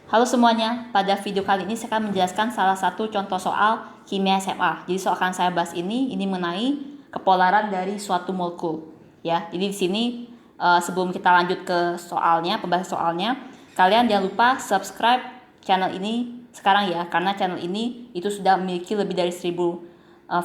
Halo semuanya, pada video kali ini saya akan menjelaskan salah satu contoh soal kimia SMA. Jadi soal akan saya bahas ini mengenai kepolaran dari suatu molekul. Ya, jadi di sini sebelum kita lanjut ke soalnya, pembahasan soalnya, kalian jangan lupa subscribe channel ini sekarang ya, karena channel ini itu sudah memiliki lebih dari 1000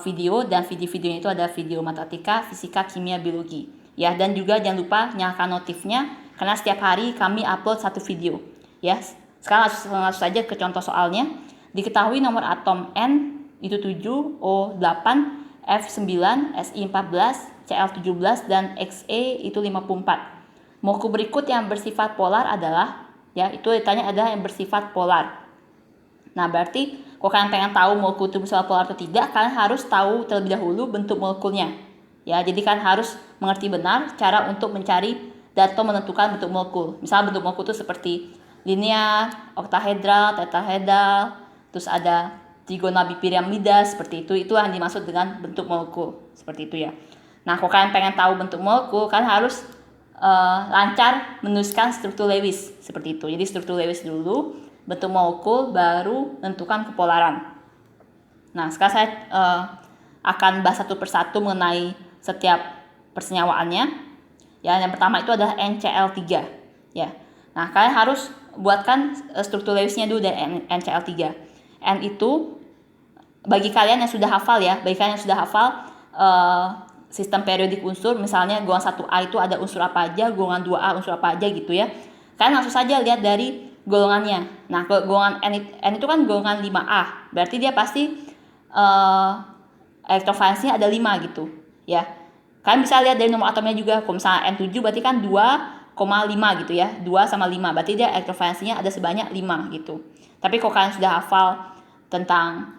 video, dan video-videonya itu ada video matematika, fisika, kimia, biologi. Ya, dan juga jangan lupa nyalakan notifnya karena setiap hari kami upload satu video. Ya, sekarang langsung saja ke contoh soalnya. Diketahui nomor atom N itu 7, O8, F9, Si14, Cl17, dan Xe itu 54. Molekul berikut yang bersifat polar adalah, ya itu ditanya adalah yang bersifat polar. Nah berarti kalau kalian pengen tahu molekul itu bersifat polar atau tidak, kalian harus tahu terlebih dahulu bentuk molekulnya. Ya, jadi kalian harus mengerti benar cara untuk mencari dan atau menentukan bentuk molekul. Misal bentuk molekul itu seperti linear, oktahedral, tetrahedral, terus ada trigonal bipiramida seperti itu yang dimaksud dengan bentuk molekul seperti itu ya. Nah, kalau kalian pengen tahu bentuk molekul, kalian harus lancar menuliskan struktur Lewis seperti itu. Jadi struktur Lewis dulu, bentuk molekul, baru menentukan kepolaran. Nah, sekarang saya akan bahas satu persatu mengenai setiap persenyawaannya. Ya, yang pertama itu adalah NCl3. Ya. Nah, kalian harus buatkan struktur Lewisnya dulu dari NCl3. N itu bagi kalian yang sudah hafal ya, sistem periodik unsur, misalnya golongan 1A itu ada unsur apa aja, golongan 2A unsur apa aja gitu ya. Kalian langsung saja lihat dari golongannya. Nah, golongan N itu kan golongan 5A. Berarti dia pasti elektrovalensinya ada 5 gitu ya. Kalian bisa lihat dari nomor atomnya juga. Kalau misalnya N7 berarti kan 2,5 gitu ya. 2 sama 5 berarti dia elektrovalensinya ada sebanyak 5 gitu. Tapi kalau kalian sudah hafal tentang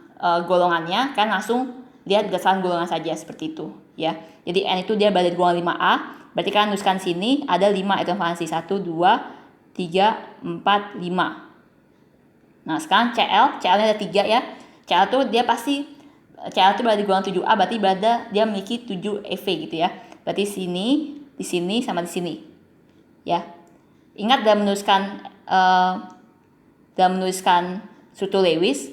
golongannya, kan langsung lihat berdasarkan golongan saja seperti itu ya. Jadi N itu dia berada di golongan 5A, berarti kalian tuliskan sini ada 5 elektrovalensi, 1 2 3 4 5. Nah, sekarang CL-nya ada 3 ya. CL itu dia pasti Cl itu berada di golongan 7A, berarti dia memiliki 7 EV gitu ya. Berarti di sini sama di sini. Ya. Ingat dalam menuliskan struktur Lewis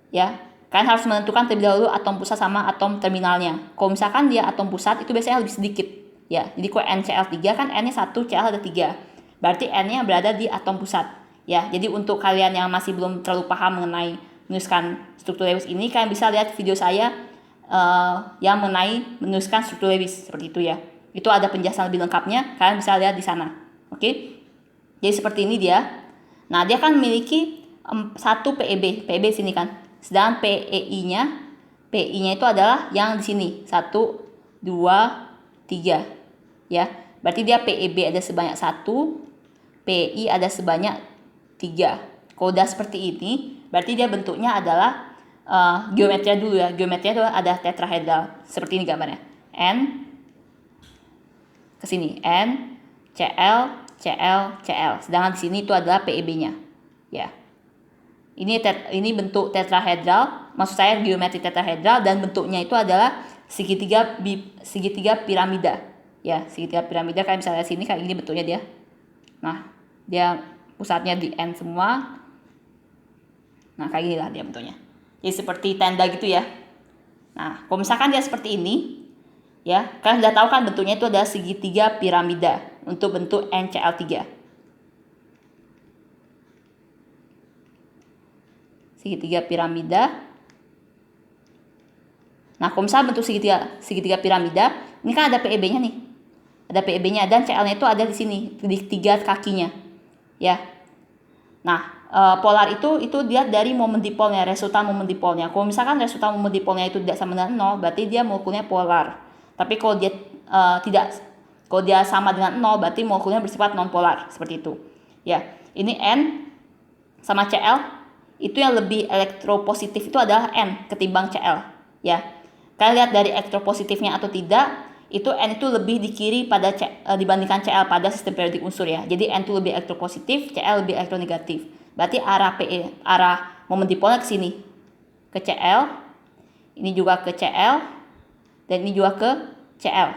ya, kalian harus menentukan terlebih dahulu atom pusat sama atom terminalnya. Kalau misalkan dia atom pusat itu biasanya lebih sedikit ya. Jadi kalau NCl3 kan N-nya 1, Cl ada 3. Berarti N-nya berada di atom pusat ya. Jadi untuk kalian yang masih belum terlalu paham mengenai menuliskan struktur Lewis ini, kalian bisa lihat video saya yang mengenai menuliskan struktur Lewis seperti itu ya. Itu ada penjelasan lebih lengkapnya, kalian bisa lihat di sana. Oke. Jadi seperti ini dia. Nah, dia kan memiliki 1 PEB. PEB sini kan. Sedangkan PI-nya itu adalah yang di sini. 1 2 3 ya. Berarti dia PEB ada sebanyak 1, PI ada sebanyak 3. Kalau udah seperti ini, berarti dia bentuknya adalah geometrinya dulu ya. Geometrinya itu ada tetrahedral. Seperti ini gambarnya. N ke sini, N, Cl, Cl, Cl. Sedangkan di sini itu adalah PEB-nya. Ya. Ini bentuk tetrahedral, maksud saya geometri tetrahedral, dan bentuknya itu adalah segitiga piramida. Ya, segitiga piramida kalian bisa lihat sini kayak ini bentuknya dia. Nah, dia pusatnya di N semua. Nah, kayak gini lah dia bentuknya. Jadi seperti tenda gitu ya. Nah, kalau misalkan dia seperti ini, ya, kalian sudah tahu kan bentuknya itu adalah segitiga piramida untuk bentuk NCl3. Segitiga piramida. Nah, kalau misalnya bentuk segitiga piramida, ini kan ada PEB-nya nih. Ada PEB-nya dan Cl-nya itu ada di sini, di 3 kakinya. Ya. Nah, polar itu dilihat dari momen dipolnya, resultan momen dipolnya. Kalau misalkan resultan momen dipolnya itu tidak sama dengan 0, berarti dia molekulnya polar. Tapi kalau dia kalau dia sama dengan 0, berarti molekulnya bersifat non polar, seperti itu. Ya, ini N sama Cl itu yang lebih elektropositif itu adalah N ketimbang Cl, ya. Kalian lihat dari elektropositifnya atau tidak, itu N itu lebih di kiri dibandingkan Cl pada sistem periodik unsur ya. Jadi N itu lebih elektropositif, Cl lebih elektronegatif. Berarti arah momen dipolnya ke sini, ke Cl, ini juga ke Cl, dan ini juga ke Cl.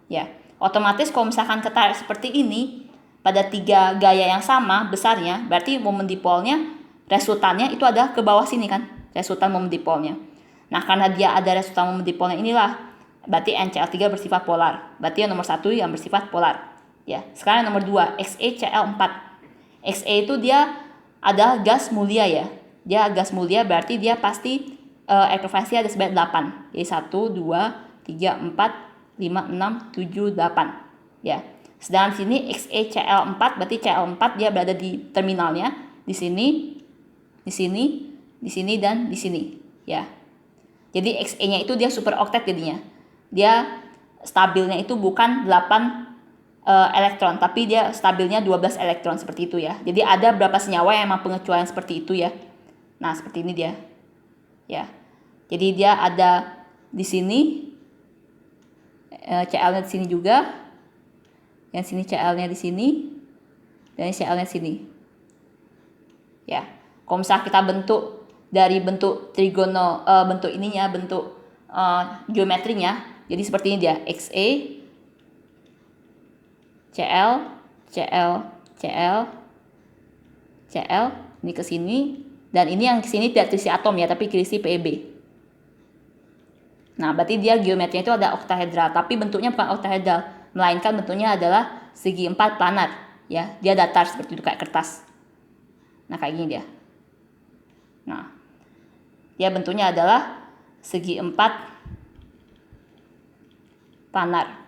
Ya, otomatis kalau misalkan ketarik seperti ini, pada 3 gaya yang sama besarnya, berarti momen dipolnya resultannya itu ada ke bawah sini kan, resultan momen dipolnya. Nah, karena dia ada resultan momen dipolnya inilah, berarti NCl3 bersifat polar. Berarti yang nomor 1 yang bersifat polar. Ya, sekarang yang nomor 2, XeCl4. Xe itu dia ada gas mulia ya. Dia gas mulia berarti dia pasti elektrovalensi ada sebanyak 8. Jadi 1, 2, 3, 4, 5, 6, 7, 8. Ya. Sedangkan sini XeCl4 berarti Cl4 dia berada di terminalnya di sini, di sini, di sini dan di sini, ya. Jadi Xe-nya itu dia superoktet jadinya. Dia stabilnya itu bukan 8 elektron, tapi dia stabilnya 12 elektron seperti itu ya. Jadi ada beberapa senyawa yang memang pengecualian seperti itu ya. Nah, seperti ini dia. Ya. Jadi dia ada di sini Cl-nya di sini juga. Yang sini Cl-nya di sini dan Cl-nya di sini. Ya. Kalau misalnya kita bentuk dari bentuk trigono bentuk ininya, bentuk geometrinya, jadi seperti ini dia. Xe Cl Cl Cl Cl ini ke sini dan ini yang ke sini tidak terisi atom ya, tapi terisi PeB. Nah, berarti dia geometrinya itu ada oktahedral, tapi bentuknya bukan oktahedral, melainkan bentuknya adalah segi 4 planar ya. Dia datar seperti itu kayak kertas. Nah, kayak gini dia. Nah, dia bentuknya adalah segi 4 planar.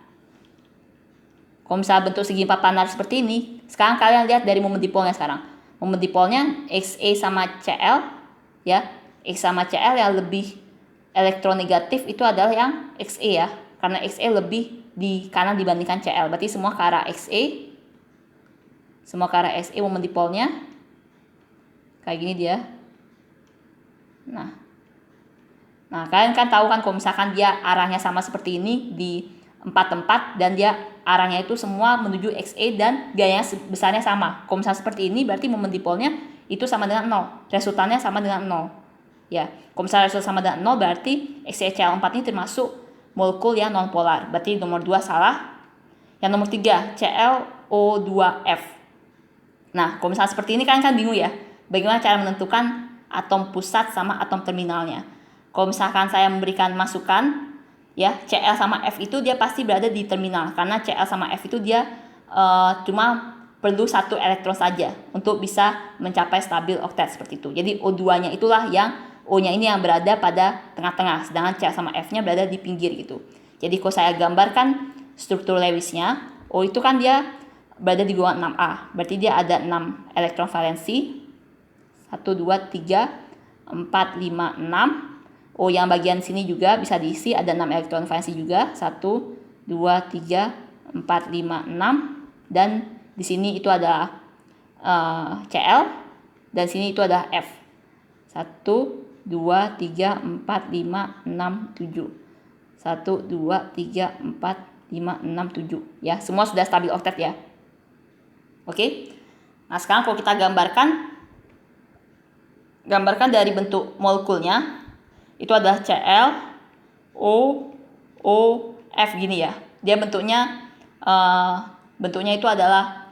Kalau misalnya bentuk segi 4 planar seperti ini, sekarang kalian lihat dari momen dipolnya sekarang. Momen dipolnya Xe sama Cl ya. X sama Cl yang lebih elektronegatif itu adalah yang Xe ya. Karena Xe lebih di kanan dibandingkan Cl. Berarti semua ke arah Xe. Semua ke arah Xe momen dipolnya. Kayak gini dia. Nah, kalian kan tahu kan kalau misalkan dia arahnya sama seperti ini di 4 tempat dan dia arahnya itu semua menuju Xe dan gayanya besarnya sama. Kalau misalnya seperti ini berarti momen dipolnya itu sama dengan 0. Resultannya sama dengan 0. Ya, kalau misalnya resultan sama dengan 0 berarti XeCl4 ini termasuk molekul yang non-polar. Berarti nomor 2 salah. Yang nomor 3, ClO2F. Nah, kalau misalnya seperti ini kalian kan bingung ya. Bagaimana cara menentukan atom pusat sama atom terminalnya. Kalau misalkan saya memberikan masukan, ya Cl sama F itu dia pasti berada di terminal. Karena Cl sama F itu dia cuma perlu 1 elektron saja untuk bisa mencapai stabil oktet seperti itu. Jadi O2-nya itulah yang O-nya ini yang berada pada tengah-tengah, sedangkan Cl sama F-nya berada di pinggir gitu. Jadi kalau saya gambarkan struktur Lewis-nya, O itu kan dia berada di golongan 6A. Berarti dia ada 6 elektron valensi. 1, 2, 3, 4, 5, 6. O yang bagian sini juga bisa diisi, ada 6 elektron valensi juga. 1, 2, 3, 4, 5, 6. Dan di sini itu ada Cl dan sini itu ada F. 1, 2, 3, 4, 5, 6, 7. 1, 2, 3, 4, 5, 6, 7. Ya, semua sudah stabil oktet ya. Oke. Nah, sekarang kalau kita gambarkan dari bentuk molekulnya, itu adalah Cl, O, F gini ya. Dia bentuknya itu adalah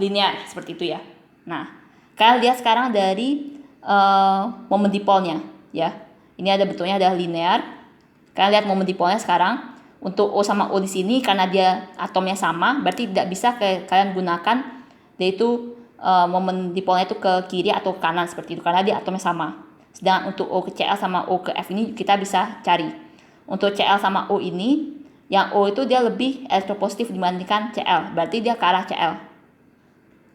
linear seperti itu ya. Nah, kalian lihat sekarang dari momen dipolnya ya. Ini ada bentuknya adalah linear. Kalian lihat momen dipolnya sekarang. Untuk O sama O di sini karena dia atomnya sama, berarti tidak bisa kalian gunakan yaitu momen dipolnya itu ke kiri atau ke kanan seperti itu karena dia atomnya sama. Sedangkan untuk O ke Cl sama O ke F ini kita bisa cari. Untuk Cl sama O ini, yang O itu dia lebih elektropositif dibandingkan Cl, berarti dia ke arah Cl.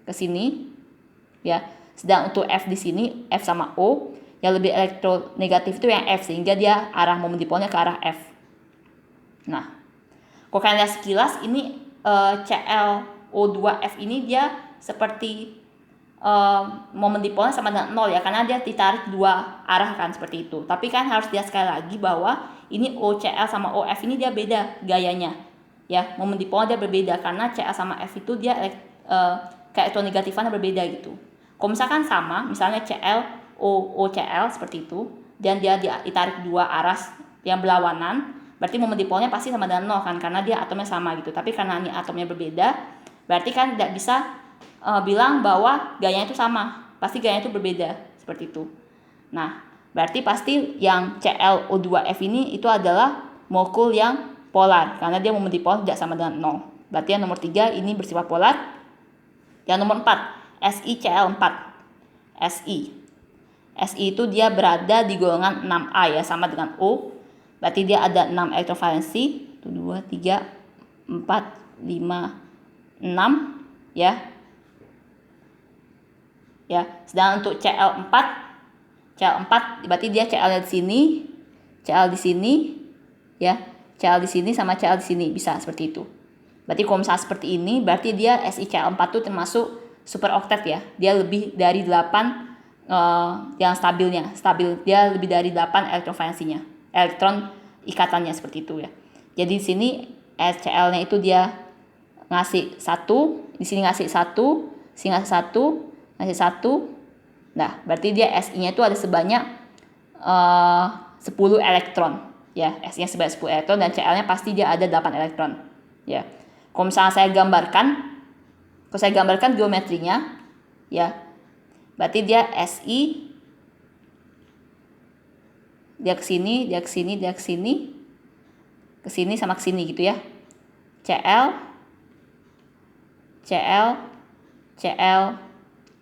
Ke sini ya. Sedangkan untuk F di sini, F sama O, yang lebih elektronegatif itu yang F sehingga dia arah momen dipolnya ke arah F. Nah, kalau kalian lihat sekilas ini ClO2F ini dia seperti momen dipolnya sama dengan 0 ya, karena dia ditarik dua arah kan seperti itu. Tapi kan harus lihat sekali lagi bahwa ini OCl sama OF ini dia beda gayanya. Ya, momen dipolnya dia berbeda karena Cl sama F itu dia keelektronegatifannya berbeda gitu. Kalau misalkan sama, misalnya OCl seperti itu dan dia ditarik dua arah yang berlawanan, berarti momen dipolnya pasti sama dengan 0 kan karena dia atomnya sama gitu. Tapi karena ini atomnya berbeda, Berarti kan tidak bisa bilang bahwa gayanya itu sama, pasti gayanya itu berbeda, seperti itu. Nah, berarti pasti yang ClO2F ini itu adalah molekul yang polar, karena dia momen dipol tidak sama dengan 0. Berarti yang nomor 3 ini bersifat polar. Yang nomor 4, SiCl4. Si itu dia berada di golongan 6A ya, sama dengan O. Berarti dia ada 6 elektrovalensi. 1, 2, 3, 4, 5, 6 ya. Ya, sedangkan untuk Cl4 berarti dia Cl di sini, Cl di sini ya, Cl di sini sama Cl di sini, bisa seperti itu. Berarti kalau misalnya seperti ini, berarti dia SiCl4 itu termasuk superoktet ya. Dia lebih dari 8 yang stabil, dia lebih dari 8 elektrovalensinya, elektron ikatannya, seperti itu ya. Jadi di sini Cl-nya itu dia ngasih 1, di sini ngasih 1, sini ngasih 1, ngasih 1. Nah, berarti dia Si-nya itu ada sebanyak 10 elektron ya. Si-nya sebanyak 10 elektron dan Cl-nya pasti dia ada 8 elektron ya. Kalau misalnya saya gambarkan geometrinya ya, berarti dia Si, dia ke sini, dia ke sini, dia ke sini, ke sini sama ke sini gitu ya. Cl, Cl, Cl,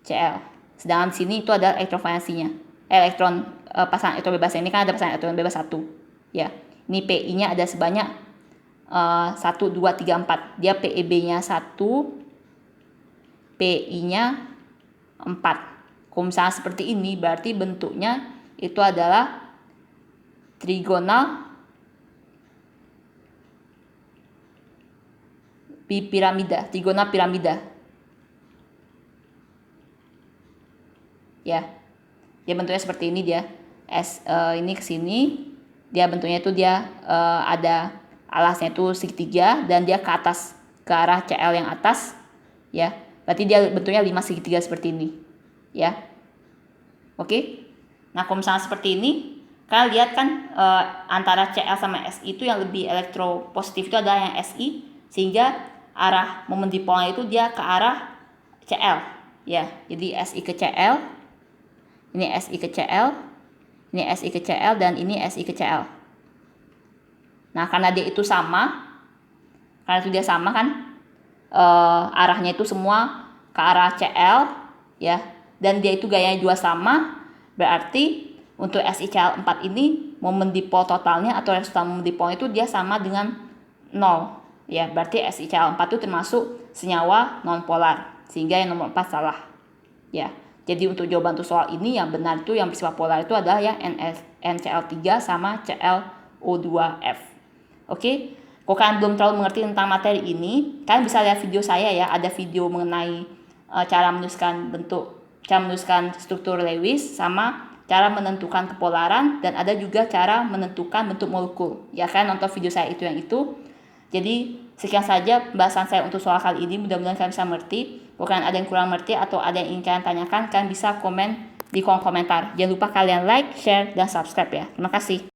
Cl. Sedangkan di sini itu ada elektrovalensinya. Pasangan elektron bebas ini kan ada pasangan elektron bebas 1 ya. Ini Pi-nya ada sebanyak 1, 2, 3, 4. Dia PeB-nya 1, Pi-nya 4. Kalau misalnya seperti ini, berarti bentuknya itu adalah trigonal piramida, trigonal piramida. Ya. Dia bentuknya seperti ini dia. Ini ke sini, dia bentuknya itu dia ada alasnya itu segitiga dan dia ke atas, ke arah Cl yang atas ya. Berarti dia bentuknya 5 segitiga seperti ini ya. Oke. Nah, kalau misalnya seperti ini, kalian lihat kan antara Cl sama Si itu yang lebih elektropositif itu adalah yang Si, sehingga arah momen dipolnya itu dia ke arah Cl ya. Jadi Si ke Cl, ini Si ke Cl, ini Si ke Cl, dan ini Si ke Cl. Nah, karena dia itu sama, karena itu dia sama kan, arahnya itu semua ke arah Cl ya, dan dia itu gayanya juga sama, berarti untuk SiCl4 ini momen dipol totalnya atau resultan momen dipolnya itu dia sama dengan 0 ya. Berarti SiCl4 itu termasuk senyawa nonpolar, sehingga yang nomor 4 salah ya. Jadi untuk jawaban untuk soal ini yang benar itu yang bersifat polar itu adalah yang NCl3 sama ClO2F. Oke. Kalau kalian belum terlalu mengerti tentang materi ini, kalian bisa lihat video saya ya. Ada video mengenai cara menuliskan struktur Lewis sama cara menentukan kepolaran, dan ada juga cara menentukan bentuk molekul. Ya, kalian nonton video saya itu yang itu. Jadi sekian saja pembahasan saya untuk soal kali ini. Mudah-mudahan kalian bisa mengerti. Kalau kalian ada yang kurang mengerti atau ada yang ingin kalian tanyakan, kalian bisa komen di kolom komentar. Jangan lupa kalian like, share, dan subscribe ya. Terima kasih.